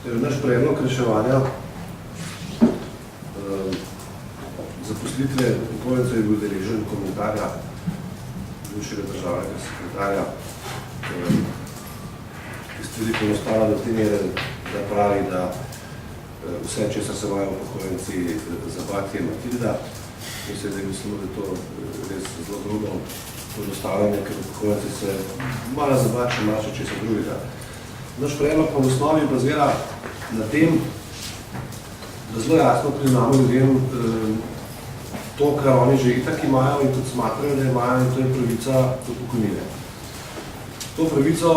Naš predlog reševanja zaposlitve upokojencev je bil deležen komentarja bivšega državnega sekretarja, ki stvari poenostavlja do te mere, da pravi, da vse, česar se imajo upokojenci zabati, je Matilda. Mislim, da mislimo, da je to res zelo drugo poenostavljanje, ker upokojenci se malo zabati, če mače česa drugega. Naš predlog pa v osnovi bazira na tem, da zelo jasno priznamo ljudem to, kar oni že itak imajo in tudi smatrajo, da imajo, in to je pravica do pokojnine. To pravico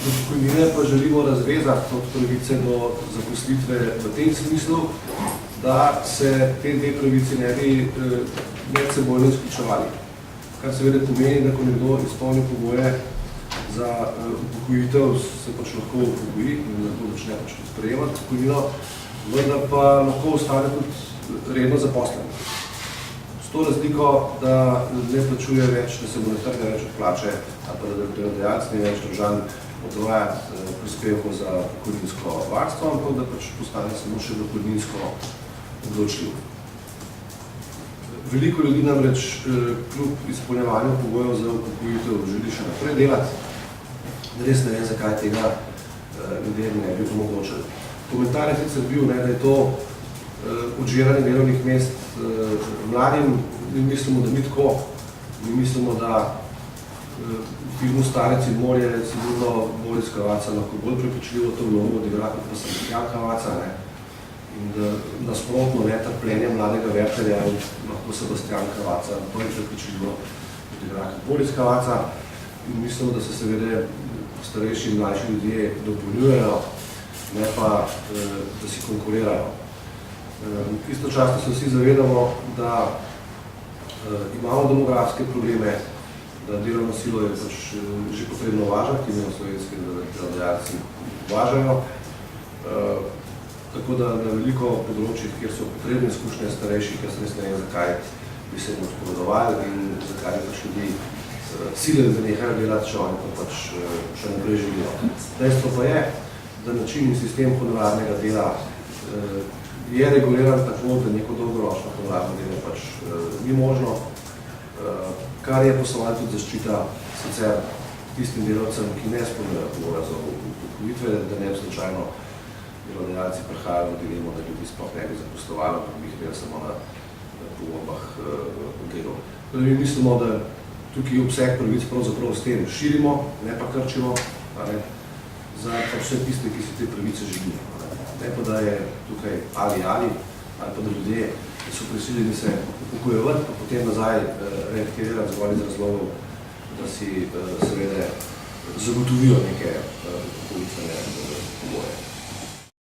do pokojnine pa želimo razvezati od pravice do zaposlitve v tem smislu, da se te dve pravici ne bi medsebojno izključevali. Kar seveda pomeni, da ko nekdo izpolni pogoje za upokojitev, se pač lahko upokoji in lahko začne pač sprejemati pokojnino, vendar pa lahko ostane tudi redno zaposlen. S to razliko, da ne plačuje več, da se bo ne trga več od plače, ali pa da delodajalec ni več dolžan odvajati prispevkov za pokojninsko varstvo, ampak da pač postane samo še dohodninsko odločljiv. Veliko ljudi namreč kljub izpolnjevanju pogojev za upokojitev želi še naprej delati. Res ne vem, zakaj tega ljudem ne bi omogočili. Komentar je sicer bil, da je to odžiranje delovnih mest mladim. Mi mislimo, da ni tako. Mi mislimo, da v filmu Starec in morje sigurno Boris Kravaca lahko bolj prepričljivo to vlogo odigra, kot pa Sebastian Kravaca. In da nasprotno trpljenje mladega Wertherja lahko Sebastian Kravaca bolj prepričljivo odigra kot Boris Kravaca. In mislimo, da se seveda starejši in mlajši ljudje dopolnjujejo, ne pa, da si konkurirajo. Istočasno se vsi zavedamo, da imamo demografske probleme, da delovno silo je pač že potrebno uvažati, in slovenski delodajalci uvažajo. Tako da na veliko področjih, kjer so potrebne izkušnje starejših, jaz res ne vem, zakaj bi se jim odpovedovali in zakaj bi pač ljudi silili, da nehajo delati, če oni pa pač še naprej želijo. Dejstvo pa je, da način in sistem honorarnega dela je reguliran tako, da neko dolgoročno honorarno delo pač ni možno, kar je poslovanje tudi zaščita sicer tistim delavcem, ki ne izpolnjujejo pogoja za upokojitve, da ne slučajno delodajalci prihajajo v dilemo, da ljudi sploh ne bi zaposlovalo, pa bi jih delali samo na pogodbah o delu. Mi mislimo, da tukaj obseg pravic pravzaprav s tem širimo, ne pa krčimo, za vse tiste, ki si te pravice želijo. Ne pa, da je tukaj ali pa da ljudje, ki so prisiljeni se upokojevati, pa potem nazaj reaktivirati zgolj iz razlogov, da si seveda zagotovijo neke upokojitvene pogoje.